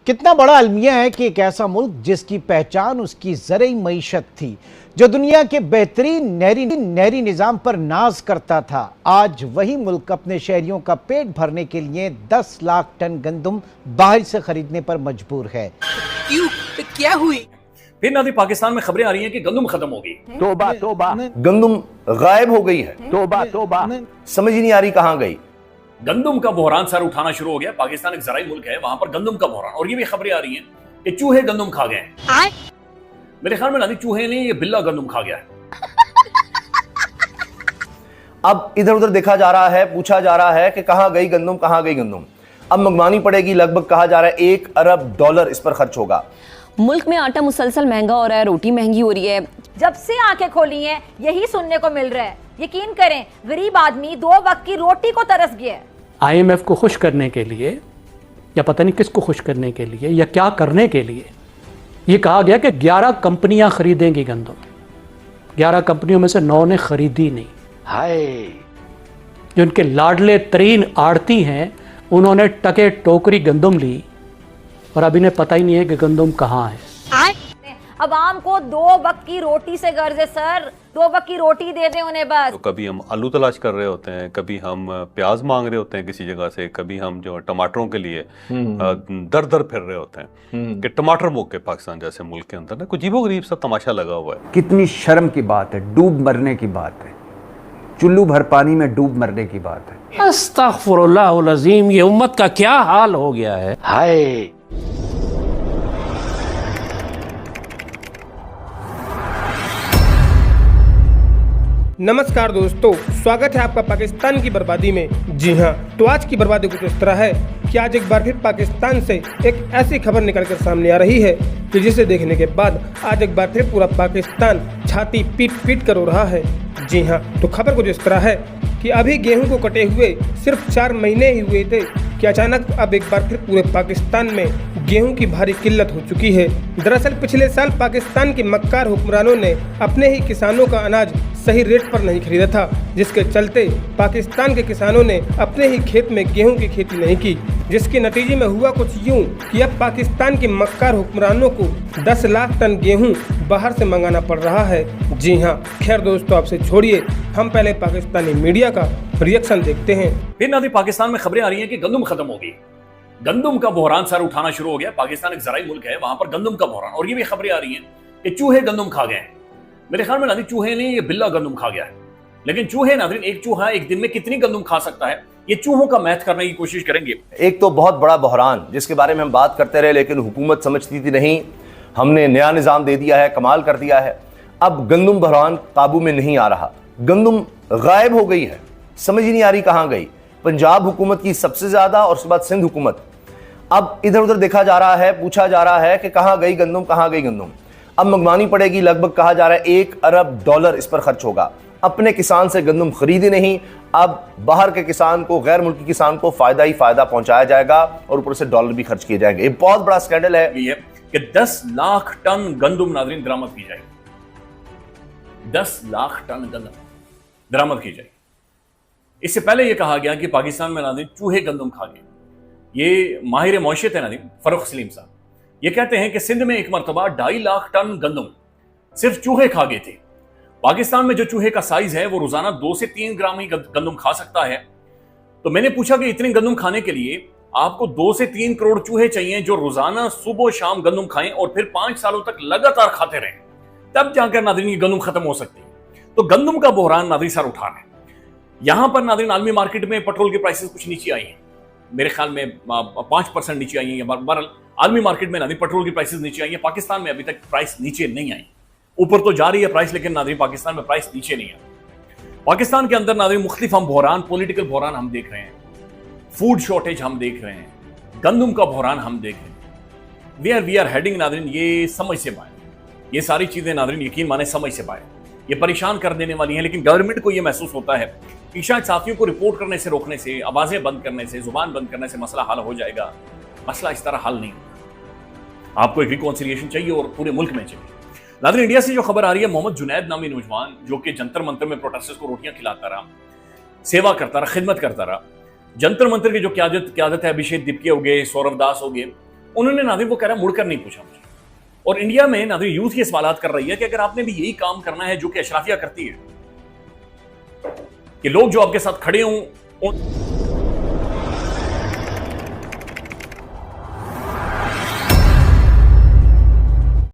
कितना बड़ा अलमिया है कि एक ऐसा मुल्क जिसकी पहचान उसकी ज़रई मईशत थी, जो दुनिया के बेहतरीन नहरी निज़ाम पर नाज करता था, आज वही मुल्क अपने शहरियों का पेट भरने के लिए 10 लाख टन गंदम बाहर से खरीदने पर मजबूर है। क्यों? क्या हुई? फिर नाज़रीन, पाकिस्तान में खबरें आ रही हैं कि गंदम खत्म हो गई। तोबा तोबा, गंदम गायब हो गई है। तोबा तोबा, समझ ही नहीं आ रही कहां गई। गंदम का बहरान सर उठाना शुरू हो गया। पाकिस्तान एक ज़राई मुल्क है, वहां पर गंदम का बहरान, और ये भी खबरें आ रही हैं कि चूहे गंदम खा गए हैं। मेरे ख्याल में नाज़रीन चूहे नहीं, ये बिल्ला गंदम खा गया है। अब इधर उधर देखा जा रहा है, पूछा जा रहा है कि कहां गई गंदम, कहां गई गंदम। अब मंगवानी पड़ेगी, लगभग कहा जा रहा है $1 अरब इस पर खर्च होगा। मुल्क में आटा मुसलसल महंगा हो रहा है, रोटी महंगी हो रही है। जब से आंखें खोली हैं यही सुनने को मिल रहा है। यकीन करें, गरीब आदमी 2 वक्त की रोटी को तरस गया है। IMF को खुश करने के लिए, या पता नहीं किसको खुश करने के लिए, या क्या करने के लिए, ये कहा गया कि 11 कंपनियां खरीदेंगी गंदम। 11 कंपनियों में से 9 ने खरीदी नहीं। हाय, जो उनके लाडले तरीन आड़ती हैं, उन्होंने टके टोकरी गंदम ली और अब इन्हें पता ही नहीं है कि गंदम कहाँ है। अवाम को 2 वक्त की रोटी से गर्ज है सर। 2 वक्त की रोटी दे दें उन्हें बस। तो कभी हम आलू तलाश कर रहे होते हैं, कभी हम प्याज मांग रहे होते हैं किसी जगह से, कभी हम जो टमाटरों के लिए दर दर फिर रहे होते हैं कि टमाटर मुक के पाकिस्तान जैसे मुल्क के अंदर ना कुछ अजीबो-गरीब सा तमाशा लगा हुआ है। कितनी शर्म की बात है, डूब मरने की बात है, चुल्लू भर पानी में डूब मरने की बात है। अस्तगफुरुल्लाह अज़ीम, ये उम्मत का क्या हाल हो गया है। हाय, नमस्कार दोस्तों, स्वागत है आपका पाकिस्तान की बर्बादी में। जी हाँ, तो आज की बर्बादी कुछ इस तरह है कि आज एक बार फिर पाकिस्तान से एक ऐसी खबर निकलकर सामने आ रही है कि जिसे देखने के बाद आज एक बार फिर पूरा पाकिस्तान छाती पीट पीट कर रो रहा है। जी हाँ, तो खबर कुछ इस तरह है कि अभी गेहूं को कटे हुए सिर्फ 4 महीने ही हुए थे कि अचानक अब एक बार फिर पूरे पाकिस्तान में गेहूं की भारी किल्लत हो चुकी है। दरअसल पिछले साल पाकिस्तान के मक्कार हुक्मरानों ने अपने ही किसानों का अनाज सही रेट पर नहीं खरीदा था, जिसके चलते पाकिस्तान के किसानों ने अपने ही खेत में गेहूं की खेती नहीं की, जिसके नतीजे में हुआ कुछ यूं कि अब पाकिस्तान के मक्कार हुक्मरानों को 10 लाख टन गेहूं बाहर से मंगाना पड़ रहा है। जी हाँ, खैर दोस्तों, आपसे छोड़िए, हम पहले पाकिस्तानी मीडिया का रिएक्शन देखते हैं। फिर नाज़रीन, पाकिस्तान में खबरें आ रही हैं कि गंदम खत्म हो गई। गंदम का बहरान सर उठाना शुरू हो गया। पाकिस्तान एक ज़राई मुल्क है, वहां पर गंदम का बहरान, और ये भी खबरें आ रही हैं कि चूहे गंदम खा गए हैं। मेरे ख्याल में नाज़रीन चूहे नहीं, ये बिल्ला गंदम खा गया है। लेकिन चूहे नाज़रीन, एक चूहा एक दिन में कितनी गंदम खा सकता है, ये चूहों का मैथ करने की कोशिश करेंगे। एक तो बहुत बड़ा बहरान जिसके बारे में हम बात करते रहे, लेकिन हुकूमत समझती थी नहीं, हमने नया निज़ाम दे दिया है, कमाल कर दिया है। अब गंदम बहरान काबू में नहीं आ रहा, गंदम गायब हो गई है, समझ ही नहीं आ रही कहां गई। पंजाब हुकूमत की सबसे ज्यादा, और उसके बाद सिंध हुकूमत। अब इधर उधर देखा जा रहा है, पूछा जा रहा है कि कहां गई गंदम, कहां गई गंदम। अब मंगवानी पड़ेगी, लगभग कहा जा रहा है $1 अरब इस पर खर्च होगा। अपने किसान से गंदम खरीदी नहीं, अब बाहर के किसान को, गैर मुल्की किसान को फायदा ही फायदा पहुंचाया जाएगा और ऊपर से डॉलर भी खर्च किए जाएंगे। ये बहुत बड़ा स्कैंडल है ये कि 10 लाख टन गंदम नाज़रीन बरामद की जाएगी। 10 लाख टन गंदम बरामद की जाएगी। इससे पहले यह कहा गया कि पाकिस्तान में नाज़रीन चूहे गंदम खा गए। ये माहिर मौशियत है नाज़रीन फरुख सलीम साहब, ये कहते हैं कि सिंध में एक मरतबा 2.5 लाख टन गंदम सिर्फ चूहे खा गए थे। पाकिस्तान में जो चूहे का साइज है वो रोजाना 2 से 3 ग्राम ही गंदम खा सकता है। तो मैंने पूछा कि इतने गंदम खाने के लिए आपको 2 से 3 करोड़ चूहे चाहिए जो रोजाना सुबह शाम गंदम खाएं और फिर 5 सालों तक लगातार खाते रहें, तब जाकर नाज़रीन ये गंदम खत्म हो सकती है। तो गंदम का बहरान नाज़रीन सर उठाना है। यहां पर नाज़रीन आलमी मार्केट में पेट्रोल की प्राइसेस कुछ नीचे आई हैं, मेरे ख्याल में 5% नीचे आई हैं। बहरहाल आलमी मार्केट में नाज़रीन पेट्रोल की प्राइसेस नीचे आई हैं। पाकिस्तान में अभी तक प्राइस नीचे नहीं आई। ऊपर तो जा रही है प्राइस, लेकिन नाज़रीन पाकिस्तान में प्राइस नीचे नहीं है। पाकिस्तान के अंदर नाज़रीन मुख्तलिफ हम बहरान, पॉलिटिकल बहरान हम देख रहे हैं, फूड शॉर्टेज हम देख रहे हैं, गंदम का बहरान हम देख रहे हैं। वी आर हेडिंग नाज़रीन, ये समझ से बाहर, ये सारी चीजें नाज़रीन यकीन माने समझ से बाहर, ये परेशान कर देने वाली हैं। लेकिन गवर्नमेंट को ये महसूस होता है कि शायद साथियों को रिपोर्ट करने से, रोकने से, आवाजें बंद करने से, जुबान बंद करने से मसला हल हो जाएगा। मसला इस तरह हल नहीं होता। आपको एक रिकॉन्सिलिएशन चाहिए और पूरे मुल्क में चाहिए। नाज़रीन, इंडिया से जो खबर आ रही है, मोहम्मद जुनैद नामी नौजवान जो कि जंतर मंतर में प्रोटेस्टर्स को रोटियां खिलाता रहा, सेवा करता रहा, खिदमत करता रहा। जंतर मंतर की जो क्यादत है, अभिषेक दिपके हो गए, सौरभ दास हो गए, उन्होंने नादिर वो कह रहा मुड़कर नहीं पूछा मुझे। और इंडिया में नादिर यूथ ये सवालात कर रही है कि अगर आपने भी यही काम करना है जो कि अशराफिया करती है, कि लोग जो आपके साथ खड़े हों